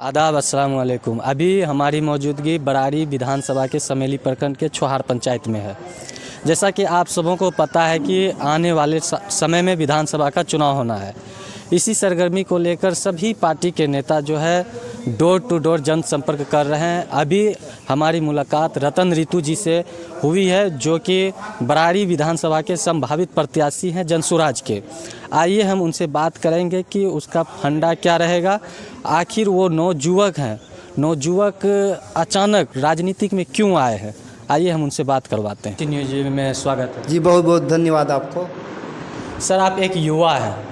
आदाब अस्सलाम वालेकुम। अभी हमारी मौजूदगी बरारी विधानसभा के समेली प्रखंड के छोहार पंचायत में है। जैसा कि आप सबों को पता है कि आने वाले समय में विधानसभा का चुनाव होना है। इसी सरगर्मी को लेकर सभी पार्टी के नेता जो है डोर टू डोर जनसंपर्क कर रहे हैं। अभी हमारी मुलाकात रतन ऋतु जी से हुई है, जो कि बरारी विधानसभा के संभावित प्रत्याशी हैं जनसुराज के। आइए हम उनसे बात करेंगे कि उसका फंडा क्या रहेगा, आखिर वो नौजुवक हैं, नौजुवक अचानक राजनीतिक में क्यों आए हैं। आइए हम उनसे बात करवाते हैं। न्यूज में स्वागत है जी, बहुत बहुत धन्यवाद आपको। सर, आप एक युवा हैं,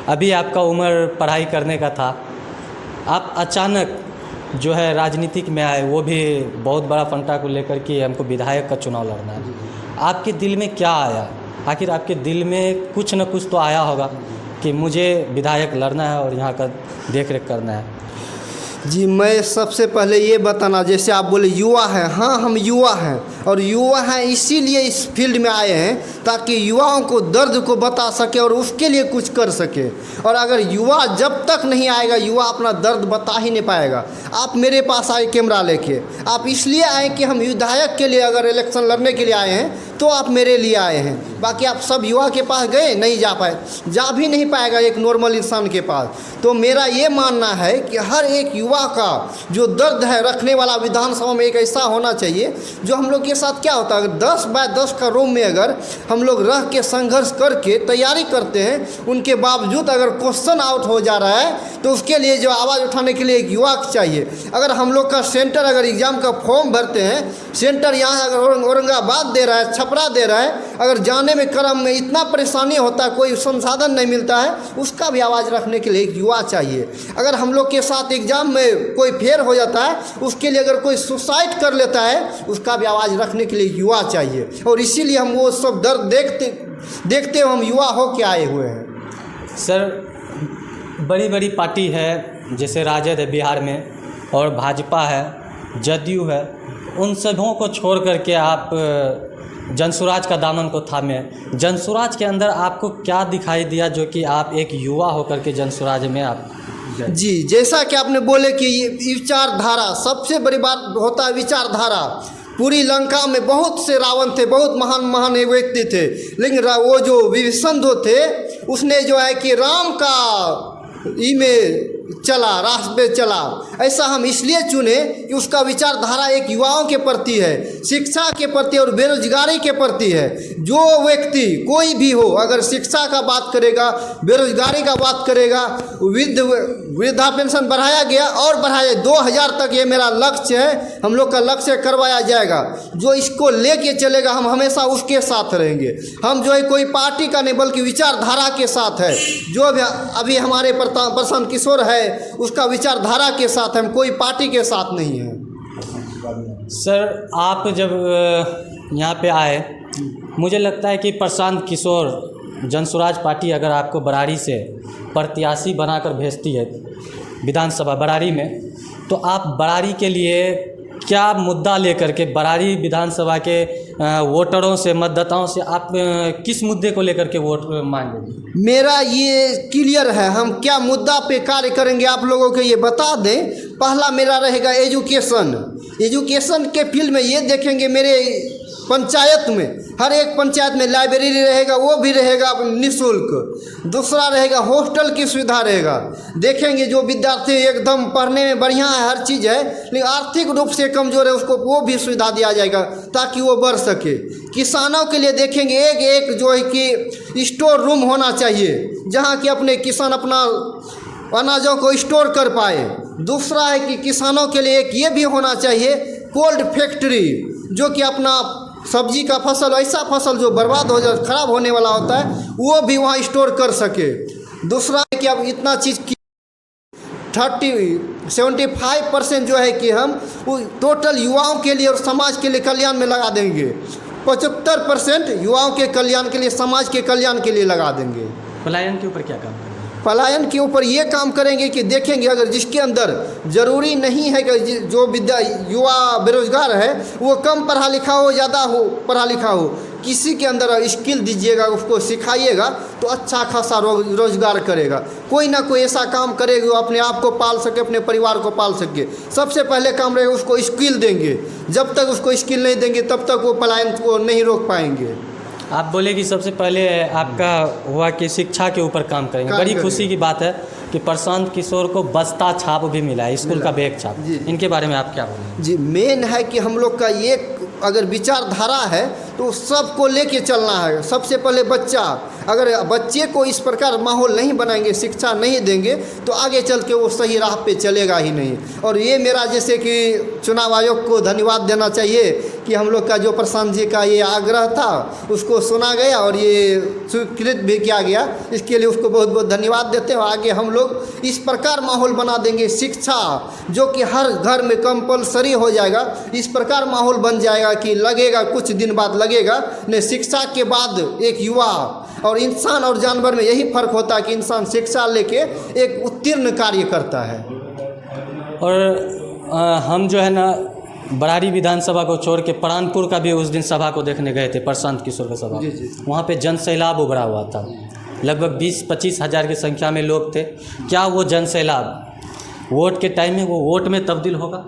अभी आपका उम्र पढ़ाई करने का था, आप अचानक जो है राजनीतिक में आए, वो भी बहुत बड़ा फंडा को लेकर कि हमको विधायक का चुनाव लड़ना है। आपके दिल में क्या आया? आखिर आपके दिल में कुछ न कुछ तो आया होगा कि मुझे विधायक लड़ना है और यहाँ का देख रेख करना है। जी, मैं सबसे पहले ये बताना, जैसे आप बोले युवा हैं, हाँ हम युवा हैं और युवा हैं इसीलिए इस फील्ड में आए हैं ताकि युवाओं को दर्द को बता सके और उसके लिए कुछ कर सके। और अगर युवा जब तक नहीं आएगा, युवा अपना दर्द बता ही नहीं पाएगा। आप मेरे पास आए कैमरा लेके, आप इसलिए आए कि हम विधायक के लिए अगर इलेक्शन लड़ने के लिए आए हैं तो आप मेरे लिए आए हैं। बाकी आप सब युवा के पास गए, नहीं जा पाए, जा भी नहीं पाएगा एक नॉर्मल इंसान के पास। तो मेरा ये मानना है कि हर एक युवा का जो दर्द है रखने वाला विधानसभा में एक ऐसा होना चाहिए जो हम लोग के साथ क्या होता है, अगर 10 बाय 10 का रूम में अगर हम लोग रह के संघर्ष करके तैयारी करते हैं, उनके बावजूद अगर क्वेश्चन आउट हो जा रहा है तो उसके लिए जो आवाज़ उठाने के लिए एक युवा चाहिए। अगर हम लोग का सेंटर अगर एग्ज़ाम का फॉर्म भरते हैं, सेंटर यहाँ अगर औरंगाबाद दे रहा है, छपरा दे रहा है, अगर जाने में क्रम में इतना परेशानी होता है, कोई संसाधन नहीं मिलता है, उसका भी आवाज़ रखने के लिए एक युवा चाहिए। अगर हम लोग के साथ एग्ज़ाम में कोई फेल हो जाता है, उसके लिए अगर कोई सुसाइड कर लेता है, उसका भी आवाज़ रखने के लिए युवा चाहिए। और इसीलिए हम वो सब दर्द देखते हम युवा हो के आए हुए हैं। सर, बड़ी बड़ी पार्टी है, जैसे राजद है बिहार में और भाजपा है, जदयू है, उन सबों को छोड़ करके आप जनसुराज का दामन को थामे। जनसुराज के अंदर आपको क्या दिखाई दिया जो कि आप एक युवा होकर के जनसुराज में आप जी, जैसा कि आपने बोले कि ये विचारधारा सबसे बड़ी बात होता है। विचारधारा, पूरी लंका में बहुत से रावण थे, बहुत महान महान व्यक्ति थे, लेकिन वो जो विभीषण थे उसने जो है कि राम का में चला, रास्ते पे चला। ऐसा हम इसलिए चुने कि उसका विचारधारा एक युवाओं के प्रति है, शिक्षा के प्रति और बेरोजगारी के प्रति है। जो व्यक्ति कोई भी हो, अगर शिक्षा का बात करेगा, बेरोजगारी का बात करेगा, वृद्धा पेंशन बढ़ाया गया और बढ़ाया 2000 तक, ये मेरा लक्ष्य है, हम लोग का लक्ष्य करवाया जाएगा। जो इसको लेके चलेगा हम हमेशा उसके साथ रहेंगे। हम जो है कोई पार्टी का नहीं बल्कि विचारधारा के साथ है। जो भी अभी हमारे प्रशांत किशोर है उसका विचारधारा के साथ, हम कोई पार्टी के साथ नहीं है। सर, आप जब यहाँ पे आए, मुझे लगता है कि प्रशांत किशोर जनसुराज पार्टी अगर आपको बरारी से प्रत्याशी बनाकर भेजती है विधानसभा बरारी में, तो आप बरारी के लिए क्या मुद्दा लेकर के बरारी विधानसभा के वोटरों से, मतदाताओं से आप किस मुद्दे को लेकर के वोट मांगेंगे? मेरा ये क्लियर है, हम क्या मुद्दा पे कार्य करेंगे आप लोगों को ये बता दें। पहला मेरा रहेगा एजुकेशन के फील्ड में। ये देखेंगे मेरे पंचायत में, हर एक पंचायत में लाइब्रेरी रहेगा, वो भी रहेगा निःशुल्क। दूसरा रहेगा हॉस्टल की सुविधा रहेगा। देखेंगे जो विद्यार्थी एकदम पढ़ने में बढ़िया है, हर चीज़ है, लेकिन आर्थिक रूप से कमज़ोर है, उसको वो भी सुविधा दिया जाएगा ताकि वो बढ़ सके। किसानों के लिए देखेंगे एक जो है कि स्टोर रूम होना चाहिए, जहाँ कि अपने किसान अपना अनाजों को स्टोर कर पाए। दूसरा है कि किसानों के लिए एक ये भी होना चाहिए कोल्ड फैक्ट्री, जो कि अपना सब्जी का फसल, ऐसा फसल जो बर्बाद हो जाए, ख़राब होने वाला होता है, वो भी वहाँ स्टोर कर सके। दूसरा है कि अब इतना चीज़ की 75% जो है कि हम टोटल युवाओं के लिए और समाज के लिए कल्याण में लगा देंगे। 75% युवाओं के कल्याण के लिए, समाज के कल्याण के लिए लगा देंगे। पलायन के ऊपर क्या काम करेंगे? पलायन के ऊपर ये काम करेंगे कि देखेंगे अगर जिसके अंदर ज़रूरी नहीं है कि जो युवा बेरोजगार है वो कम पढ़ा लिखा हो, ज़्यादा हो पढ़ा लिखा हो, किसी के अंदर स्किल दीजिएगा, उसको सिखाइएगा तो अच्छा खासा रोजगार करेगा। कोई ना कोई ऐसा काम करेगा वो अपने आप को पाल सके, अपने परिवार को पाल सके। सबसे पहले काम रहेगा उसको स्किल देंगे। जब तक उसको स्किल नहीं देंगे तब तक वो पलायन को नहीं रोक पाएंगे। आप बोले कि सबसे पहले आपका हुआ कि शिक्षा के ऊपर काम करेंगे। बड़ी खुशी की बात है कि प्रशांत किशोर को बस्ता छाप भी मिला है, स्कूल का बैग छाप। इनके बारे में आप क्या बोलेंगे? जी, मेन है कि हम लोग का ये अगर विचारधारा है तो सबको लेके चलना है। सबसे पहले बच्चा, अगर बच्चे को इस प्रकार माहौल नहीं बनाएंगे, शिक्षा नहीं देंगे तो आगे चल के वो सही राह पे चलेगा ही नहीं। और ये मेरा जैसे कि चुनाव आयोग को धन्यवाद देना चाहिए कि हम लोग का जो प्रशांत जी का ये आग्रह था उसको सुना गया और ये स्वीकृत भी किया गया। इसके लिए उसको बहुत बहुत धन्यवाद देते हैं। आगे हम लोग इस प्रकार माहौल बना देंगे, शिक्षा जो कि हर घर में कंपलसरी हो जाएगा, इस प्रकार माहौल बन जाएगा कि लगेगा कुछ दिन बाद लगेगा ने शिक्षा के बाद एक युवा और इंसान और जानवर में यही फर्क होता है कि इंसान शिक्षा लेके एक उत्तीर्ण कार्य करता है। और हम जो है ना बरारी विधानसभा को छोड़ के परानपुर का भी उस दिन सभा को देखने गए थे, प्रशांत किशोर का सभा। वहाँ पे जन सैलाब उभरा हुआ था, लगभग 20-25 हज़ार की संख्या में लोग थे। क्या वो जन सैलाब वोट के टाइम में वो वोट में तब्दील होगा?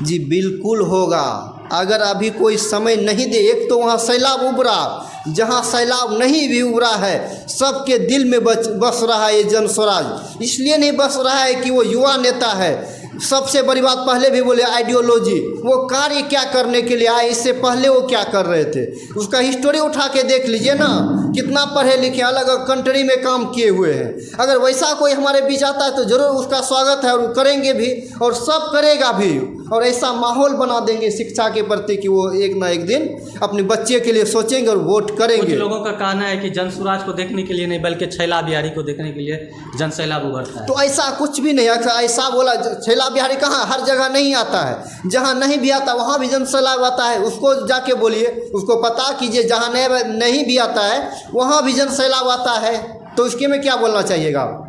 जी बिल्कुल होगा। अगर अभी कोई समय नहीं दे, एक तो वहाँ सैलाब उभरा, जहाँ सैलाब नहीं भी उभरा है सबके दिल में बस रहा है ये जन स्वराज। इसलिए नहीं बस रहा है कि वो युवा नेता है। सबसे बड़ी बात पहले भी बोले आइडियोलॉजी, वो कार्य क्या करने के लिए आए, इससे पहले वो क्या कर रहे थे उसका हिस्टोरी उठा के देख लीजिए ना। कितना पढ़े लिखे अलग अलग कंट्री में काम किए हुए हैं। अगर वैसा कोई हमारे बीच आता है तो ज़रूर उसका स्वागत है और करेंगे भी और सब करेगा भी। और ऐसा माहौल बना देंगे शिक्षा के प्रति कि वो एक ना एक दिन अपने बच्चे के लिए सोचेंगे और वोट करेंगे। कुछ लोगों का कहना है कि जन स्वराज को देखने के लिए नहीं बल्कि छैला बिहारी को देखने के लिए जन सैलाब उभरता है। तो ऐसा कुछ भी नहीं है। ऐसा बोला छैला बिहारी कहाँ, हर जगह नहीं आता है। जहाँ नहीं भी आता वहाँ भी जन सैलाब आता है। उसको जाके बोलिए, उसको पता कीजिए जहाँ नहीं भी आता है वहाँ भी जन सैलाब आता है। तो उसके में क्या बोलना चाहिएगा?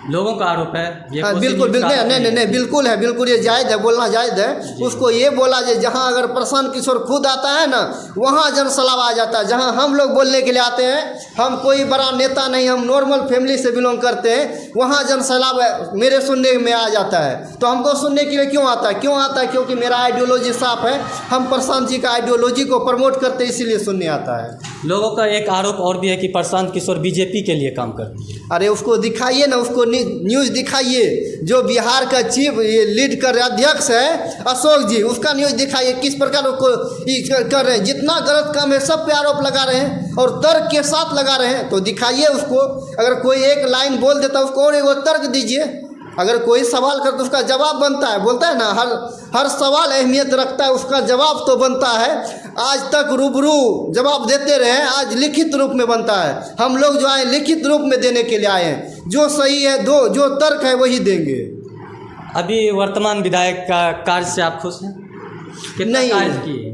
लोगों का आरोप है ये। बिल्कुल नहीं बिल्कुल है, बिल्कुल ये जायज़ है, बोलना जायज़ है। उसको ये बोला जाए जहाँ अगर प्रशांत किशोर खुद आता है ना वहाँ जन सैलाब आ जाता है। जहाँ हम लोग बोलने के लिए आते हैं, हम कोई बड़ा नेता नहीं, हम नॉर्मल फैमिली से बिलोंग करते हैं, वहाँ जन सैलाब मेरे सुनने में आ जाता है। तो हमको सुनने के लिए क्यों आता है? क्योंकि मेरा आइडियोलॉजी साफ है। हम प्रशांत जी का आइडियोलॉजी को प्रमोट करते हैं, इसीलिए सुनने आता है। लोगों का एक आरोप और भी है कि प्रशांत किशोर बीजेपी के लिए काम करती है। अरे उसको दिखाइए ना, उसको न्यूज़ दिखाइए। जो बिहार का चीफ लीड कर अध्यक्ष है अशोक जी, उसका न्यूज़ दिखाइए किस प्रकार उसको कर रहे हैं। जितना गलत काम है सब पे आरोप लगा रहे हैं और तर्क के साथ लगा रहे हैं। तो दिखाइए उसको। अगर कोई एक लाइन बोल देता है उसको और एक तर्क दीजिए। अगर कोई सवाल कर तो उसका जवाब बनता है। बोलता है ना हर सवाल अहमियत रखता है, उसका जवाब तो बनता है। आज तक रूबरू जवाब देते रहे, आज लिखित रूप में बनता है। हम लोग जो आए लिखित रूप में देने के लिए आए हैं। जो सही है जो तर्क है वही देंगे। अभी वर्तमान विधायक का कार्य से आप खुश हैं?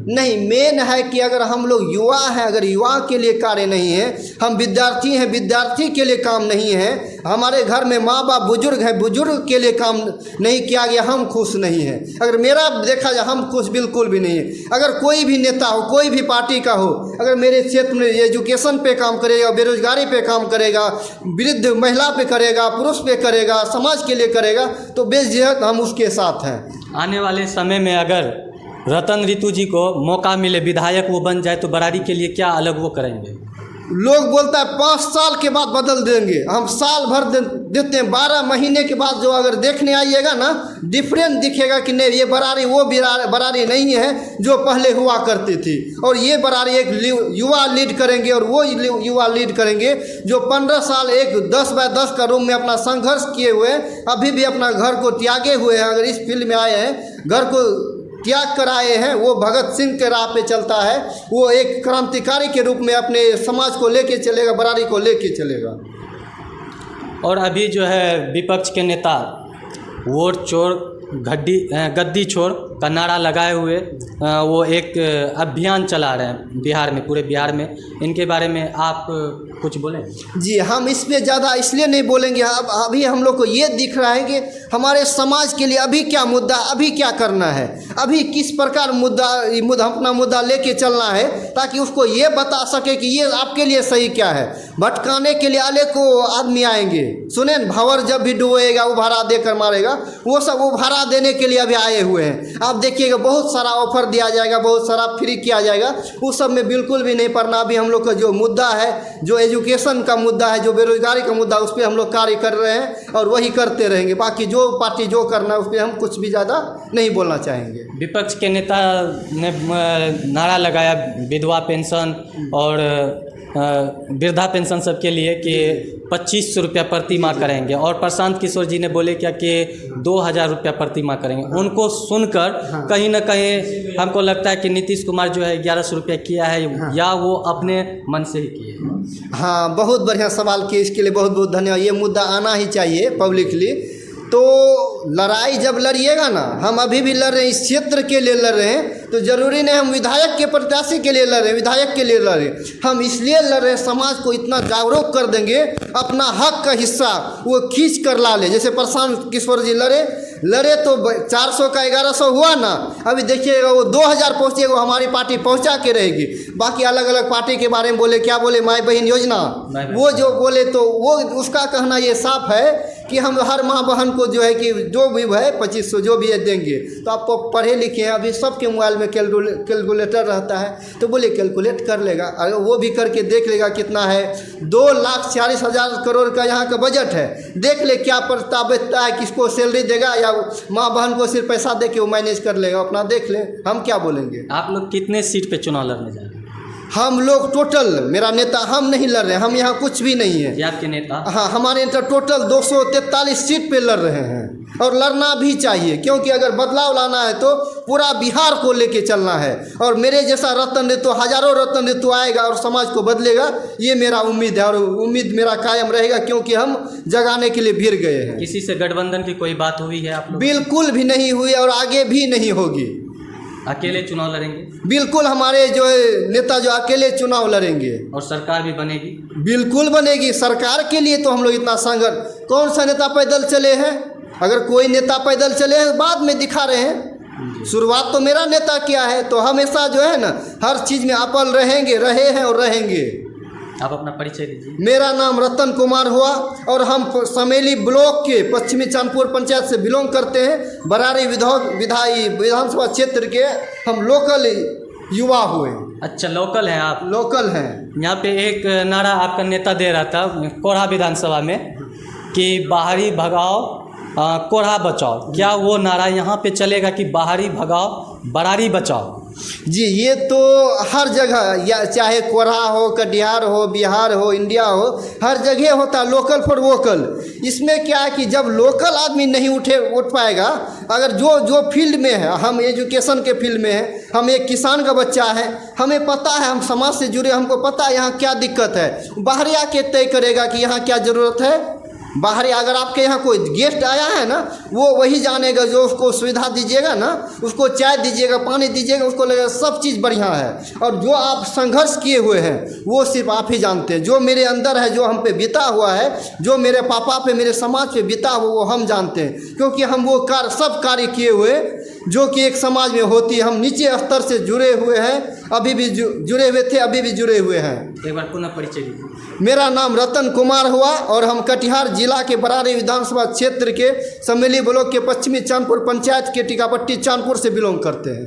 नहीं, मेन है कि अगर हम लोग युवा हैं, अगर युवा के लिए कार्य नहीं है, हम विद्यार्थी हैं, विद्यार्थी के लिए काम नहीं है, हमारे घर में माँ बाप बुजुर्ग हैं, बुजुर्ग के लिए काम नहीं किया गया, हम खुश नहीं हैं। अगर मेरा देखा जाए हम खुश बिल्कुल भी नहीं है। अगर कोई भी नेता हो, कोई भी पार्टी का हो, अगर मेरे क्षेत्र में एजुकेशन पे काम करेगा, बेरोजगारी पे काम करेगा, वृद्ध महिला पे करेगा, पुरुष पे करेगा, समाज के लिए करेगा, तो बेझिझक हम उसके साथ हैं। आने वाले समय में अगर रतन ऋतु जी को मौका मिले, विधायक वो बन जाए, तो बरारी के लिए क्या अलग वो करेंगे? लोग बोलता है 5 साल के बाद बदल देंगे, हम साल भर देते हैं। 12 महीने के बाद जो अगर देखने आइएगा ना, डिफरेंस दिखेगा कि नहीं ये बरारी वो बरारी नहीं है जो पहले हुआ करती थी। और ये बरारी एक युवा लीड करेंगे और वो युवा लीड करेंगे जो 15 साल एक 10 बाय 10 का रूम में अपना संघर्ष किए हुए, अभी भी अपना घर को त्यागे हुए हैं। अगर इस फील्ड में आए हैं, घर को त्याग कर आए हैं, वो भगत सिंह के राह पे चलता है। वो एक क्रांतिकारी के रूप में अपने समाज को लेके चलेगा, बरारी को लेके चलेगा। और अभी जो है विपक्ष के नेता वोट चोर गद्दी छोड़ का नारा लगाए हुए वो एक अभियान चला रहे हैं बिहार में, पूरे बिहार में। इनके बारे में आप कुछ बोलें? जी, हम इस पे ज़्यादा इसलिए नहीं बोलेंगे। अब अभी हम लोग को ये दिख रहा है कि हमारे समाज के लिए अभी क्या मुद्दा, अभी क्या करना है, अभी किस प्रकार अपना मुद्दा लेके चलना है, ताकि उसको ये बता सके कि ये आपके लिए सही क्या है। भटकाने के लिए अले को आदमी आएंगे, सुने न, भंवर जब भी डुबोएगा वो भाड़ा देकर मारेगा, वो सब वो भाड़ा देने के लिए अभी आए हुए हैं। आप देखिएगा बहुत सारा ऑफर दिया जाएगा, बहुत सारा फ्री किया जाएगा, उस सब में बिल्कुल भी नहीं पड़ना। अभी हम लोग का जो मुद्दा है, जो एजुकेशन का मुद्दा है, जो बेरोजगारी का मुद्दा, उस पर हम लोग कार्य कर रहे हैं और वही करते रहेंगे। बाकी जो पार्टी जो करना है उस पर हम कुछ भी ज़्यादा नहीं बोलना चाहेंगे। विपक्ष के नेता ने नारा लगाया विधवा पेंशन और वृद्धा पेंशन सबके लिए कि 2500 रुपया प्रति माह करेंगे, और प्रशांत किशोर जी ने बोले क्या कि 2000 रुपया प्रति माह करेंगे। उनको सुनकर कहीं ना कहीं हमको लगता है कि नीतीश कुमार जो है 1100 रुपया किया है, या वो अपने मन से ही किए। हाँ, बहुत बढ़िया सवाल किए, इसके लिए बहुत बहुत धन्यवाद। ये मुद्दा आना ही चाहिए पब्लिकली। तो लड़ाई जब लड़िएगा ना, हम अभी भी लड़ रहे हैं, इस क्षेत्र के लिए लड़ रहे हैं, तो ज़रूरी नहीं हम विधायक के प्रत्याशी के लिए लड़ रहे हैं, विधायक के लिए लड़ रहे हैं। हम इसलिए लड़ रहे हैं, समाज को इतना जागरूक कर देंगे, अपना हक का हिस्सा वो खींच कर ला ले। जैसे प्रशांत किशोर जी लड़े तो 400 का 1100 हुआ ना, अभी देखिएगा वो 2000 पहुँचेगा, वो हमारी पार्टी पहुँचा के रहेगी। बाकी अलग अलग पार्टी के बारे में बोले, क्या बोले, माई बहन योजना, वो जो बोले, तो वो उसका कहना ये साफ है कि हम हर माँ बहन को जो है कि जो भी है 2500 जो भी है देंगे। तो आपको पढ़े लिखे हैं, अभी सबके मोबाइल में कैलकुलेटर रहता है, तो बोले कैलकुलेट कर लेगा, अगर वो भी करके देख लेगा कितना है। 2,40,000 करोड़ का यहाँ का बजट है, देख ले क्या प्रस्तावित है, किसको सैलरी देगा, या माँ बहन को सिर्फ पैसा दे के वो मैनेज कर लेगा, अपना देख ले। हम क्या बोलेंगे? आप लोग कितने सीट पे चुनाव लड़ने जा रहे हैं? हम लोग टोटल, मेरा नेता, हम नहीं लड़ रहे हैं, हम यहाँ कुछ भी नहीं है। ये आपके नेता? हाँ, हमारे नेता टोटल 243 सीट पे लड़ रहे हैं, और लड़ना भी चाहिए, क्योंकि अगर बदलाव लाना है तो पूरा बिहार को लेके चलना है। और मेरे जैसा रत्न ऋतु, हजारों रत्न ऋतु आएगा और समाज को बदलेगा, ये मेरा उम्मीद है, और उम्मीद मेरा कायम रहेगा, क्योंकि हम जगाने के लिए भिड़ गए हैं। किसी से गठबंधन की कोई बात हुई है आप लोग? बिल्कुल भी नहीं हुई, और आगे भी नहीं होगी। अकेले चुनाव लड़ेंगे? बिल्कुल, हमारे जो नेता जो अकेले चुनाव लड़ेंगे। और सरकार भी बनेगी? बिल्कुल बनेगी। सरकार के लिए तो हम लोग इतना संघर्ष, कौन सा नेता पैदल चले हैं? अगर कोई नेता पैदल चले हैं बाद में दिखा रहे हैं, शुरुआत तो मेरा नेता किया है, तो हमेशा जो है ना हर चीज़ में अपल रहेंगे, रहे हैं और रहेंगे। आप अपना परिचय दीजिए। मेरा नाम रतन कुमार हुआ, और हम समेली ब्लॉक के पश्चिमी चांदपुर पंचायत से बिलोंग करते हैं। बरारी विधानसभा क्षेत्र के हम लोकल युवा हुए। अच्छा, लोकल हैं आप? लोकल हैं। यहाँ पे एक नारा आपका नेता दे रहा था कोढ़ा विधानसभा में कि बाहरी भगाओ कोढ़ा बचाओ, क्या वो नारा यहाँ पे चलेगा कि बाहरी भगाओ बरारी बचाओ? जी, ये तो हर जगह, या चाहे कोढ़ा हो, कटिहार हो, बिहार हो, इंडिया हो, हर जगह होता लोकल फॉर वोकल। इसमें क्या है कि जब लोकल आदमी नहीं उठ पाएगा, अगर जो फील्ड में है, हम एजुकेशन के फील्ड में है, हम एक किसान का बच्चा है, हमें पता है, हम समाज से जुड़े, हमको पता है यहाँ क्या दिक्कत है। बाहरी आके तय करेगा कि यहाँ क्या ज़रूरत है। बाहरी अगर आपके यहाँ कोई गेस्ट आया है ना, वो वही जानेगा, जो उसको सुविधा दीजिएगा ना, उसको चाय दीजिएगा, पानी दीजिएगा, उसको लगेगा सब चीज़ बढ़िया है। और जो आप संघर्ष किए हुए हैं वो सिर्फ आप ही जानते हैं। जो मेरे अंदर है, जो हम पे बीता हुआ है, जो मेरे पापा पे, मेरे समाज पे बीता हुआ, वो हम जानते हैं, क्योंकि हम वो सब कार्य किए हुए जो कि एक समाज में होती है। हम नीचे स्तर से जुड़े हुए हैं, अभी भी जुड़े हुए थे, अभी भी जुड़े हुए हैं। एक बार पुनः परिचय दीजिए। मेरा नाम रतन कुमार हुआ, और हम कटिहार जिला के बरारी विधानसभा क्षेत्र के समेली ब्लॉक के पश्चिमी चांदपुर पंचायत के टीकापट्टी चांदपुर से बिलोंग करते हैं।